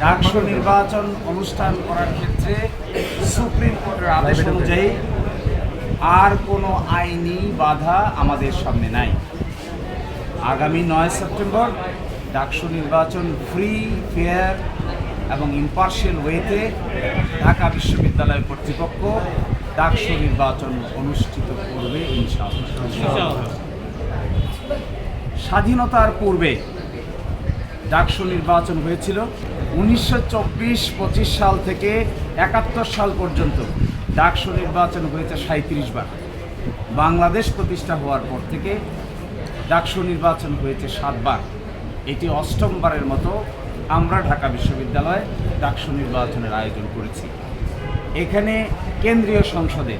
ডাকসু নির্বাচন অনুষ্ঠান করার ক্ষেত্রে সুপ্রিম কোর্টের আদেশ অনুযায়ী আর কোনো আইনি বাধা আমাদের সামনে নাই। আগামী 9 সেপ্টেম্বর ডাকসু নির্বাচন ফ্রি, ফেয়ার এবং ইম্পার্শিয়াল ওয়েতে ঢাকা বিশ্ববিদ্যালয় কর্তৃপক্ষ ডাকসু নির্বাচন অনুষ্ঠিত করবে ইনশাআল্লাহ। স্বাধীনতার পূর্বে ডাকসু নির্বাচন হয়েছিল 1924-25 সাল থেকে 71 সাল পর্যন্ত ডাকসু নির্বাচন হয়েছে 37 বার। বাংলাদেশ প্রতিষ্ঠা হওয়ার পর থেকে ডাকসু নির্বাচন হয়েছে 7 বার। এটি 8মবারের মতো আমরা ঢাকা বিশ্ববিদ্যালয়ে ডাকসু নির্বাচনের আয়োজন করেছি। এখানে কেন্দ্রীয় সংসদে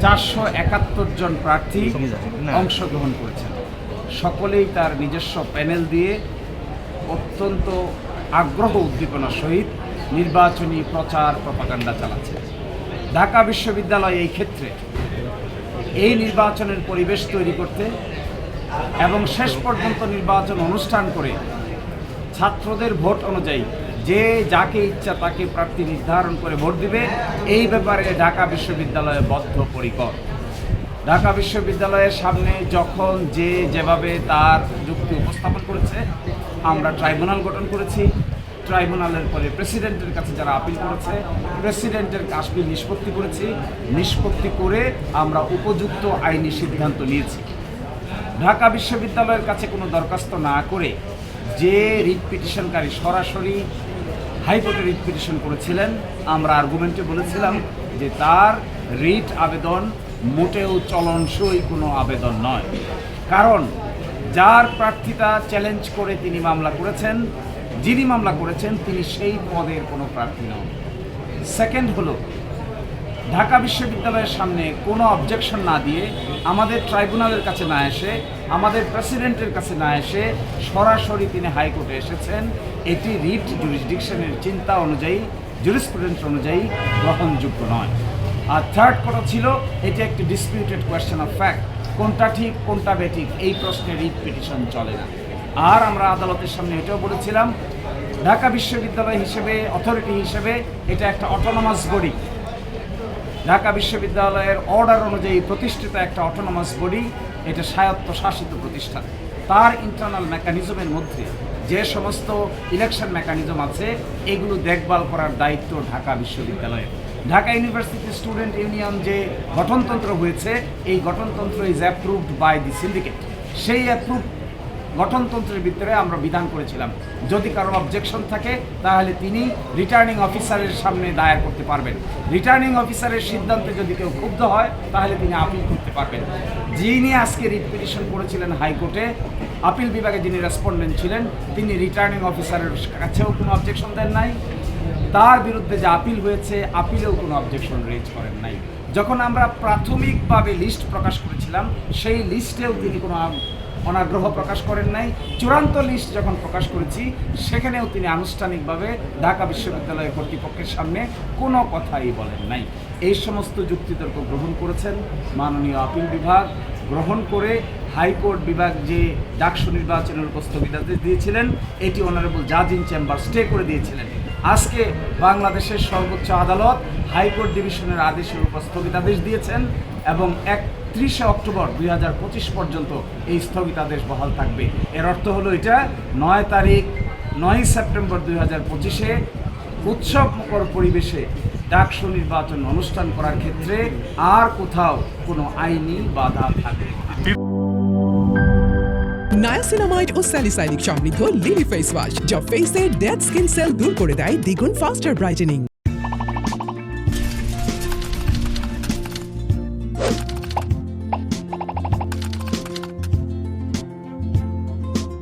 471 জন প্রার্থী অংশগ্রহণ করেছেন। সকলেই তার নিজস্ব প্যানেল দিয়ে অত্যন্ত আগ্রহ উদ্দীপনার সহিত নির্বাচনী প্রচার প্রপাগান্ডা চালাচ্ছে। ঢাকা বিশ্ববিদ্যালয় এই ক্ষেত্রে এই নির্বাচনের পরিবেশ তৈরি করতে এবং শেষ পর্যন্ত নির্বাচন অনুষ্ঠান করে ছাত্রদের ভোট অনুযায়ী যে যাকে ইচ্ছা তাকে প্রার্থী নির্ধারণ করে ভোট দিবে, এই ব্যাপারে ঢাকা বিশ্ববিদ্যালয় বদ্ধপরিকর। ঢাকা বিশ্ববিদ্যালয়ের সামনে যখন যে যেভাবে তার যুক্তি উপস্থাপন করেছে, আমরা ট্রাইব্যুনাল গঠন করেছি। ট্রাইব্যুনালের পরে প্রেসিডেন্টের কাছে যারা আপিল করেছে, প্রেসিডেন্টের আপিল নিষ্পত্তি করেছি। নিষ্পত্তি করে আমরা উপযুক্ত আইনি সিদ্ধান্ত নিয়েছি। ঢাকা বিশ্ববিদ্যালয়ের কাছে কোনো দরখাস্ত না করে যে রিট পিটিশনকারী সরাসরি হাইকোর্টে রিট পিটিশন করেছিলেন, আমরা আর্গুমেন্টে বলেছিলাম যে তার রিট আবেদন মোটেও চলনসই কোনো আবেদন নয়। কারণ যার প্রার্থিতা চ্যালেঞ্জ করে তিনি মামলা করেছেন, যিনি মামলা করেছেন তিনি সেই পদের কোনো প্রার্থী নন। সেকেন্ড হলো, ঢাকা বিশ্ববিদ্যালয়ের সামনে কোনো অবজেকশন না দিয়ে, আমাদের ট্রাইব্যুনালের কাছে না এসে, আমাদের প্রেসিডেন্টের কাছে না এসে সরাসরি তিনি হাইকোর্টে এসেছেন। এটি রিট জুরিসডিকশনের চিন্তা অনুযায়ী, জুরিসপ্রুডেন্স অনুযায়ী গ্রহণযোগ্য নয়। আর থার্ড কথা ছিল, এটি একটি ডিসপিউটেড কোয়েশ্চেন অফ ফ্যাক্ট, কোনটা ঠিক কোনটা বেঠিক এই প্রশ্নে রিট পিটিশন চলে না। আর আমরা আদালতের সামনে এটাও বলেছিলাম, ঢাকা বিশ্ববিদ্যালয় হিসেবে, অথরিটি হিসেবে এটা একটা অটোনমাস বডি। ঢাকা বিশ্ববিদ্যালয়ের অর্ডার অনুযায়ী প্রতিষ্ঠিত একটা অটোনমাস বডি, এটা স্বায়ত্তশাসিত প্রতিষ্ঠান। তার ইন্টারনাল মেকানিজমের মধ্যে যে সমস্ত ইলেকশন মেকানিজম আছে, এগুলো দেখভাল করার দায়িত্ব ঢাকা বিশ্ববিদ্যালয়ের। ঢাকা ইউনিভার্সিটি স্টুডেন্ট ইউনিয়ন যে গঠনতন্ত্র হয়েছে, এই গঠনতন্ত্র is approved by the syndicate. সেই অ্যাপ্রুভ গঠনতন্ত্রের ভিতরে আমরা বিধান করেছিলাম, যদি কারো অবজেকশন থাকে তাহলে তিনি রিটার্নিং অফিসারের সামনে দায়ের করতে পারবেন। রিটার্নিং অফিসারের সিদ্ধান্তে যদি কেউ ক্ষুব্ধ হয় তাহলে তিনি আপিল করতে পারবেন। যিনি আজকে রিট পিটিশন করেছিলেন হাইকোর্টে, আপিল বিভাগে যিনি রেসপন্ডেন্ট ছিলেন, তিনি রিটার্নিং অফিসারের কাছেও কোনো অবজেকশন দেন নাই। তার বিরুদ্ধে যে আপিল হয়েছে, আপিলেও কোনো অবজেকশন রেজ করেন নাই। যখন আমরা প্রাথমিকভাবে লিস্ট প্রকাশ করেছিলাম, সেই লিস্টেও তিনি কোনো অনাগ্রহ প্রকাশ করেন নাই। চূড়ান্ত লিস্ট যখন প্রকাশ করেছি, সেখানেও তিনি আনুষ্ঠানিকভাবে ঢাকা বিশ্ববিদ্যালয় কর্তৃপক্ষের সামনে কোনো কথাই বলেন নাই। এই সমস্ত যুক্তিতর্ক গ্রহণ করেছেন মাননীয় আপিল বিভাগ। গ্রহণ করে হাইকোর্ট বিভাগ যে ডাকসু নির্বাচনের উপর স্থগিতাদেশ দিয়েছিলেন, এটি অনারেবল জাজ ইন চেম্বার স্টে করে দিয়েছিলেন। আজকে বাংলাদেশের সর্বোচ্চ আদালত হাইকোর্ট ডিভিশনের আদেশের উপর স্থগিতাদেশ দিয়েছেন এবং 31 অক্টোবর 2025 পর্যন্ত এই স্থগিতাদেশ বহাল থাকবে। এর অর্থ হলো এটা 9 সেপ্টেম্বর 2025-এ উৎসবমুখর পরিবেশে ডাকসু নির্বাচন অনুষ্ঠান করার ক্ষেত্রে আর কোথাও কোনো আইনি বাধা থাকবে না। নায়াসিনামাইড ও স্যালিসাইলিক সমৃদ্ধ লিলি ফেস ওয়াশ, যা ফেসের ডেড স্কিন সেল দূর করে দেয় দ্বিগুণ ফাস্টার ব্রাইটেনিং।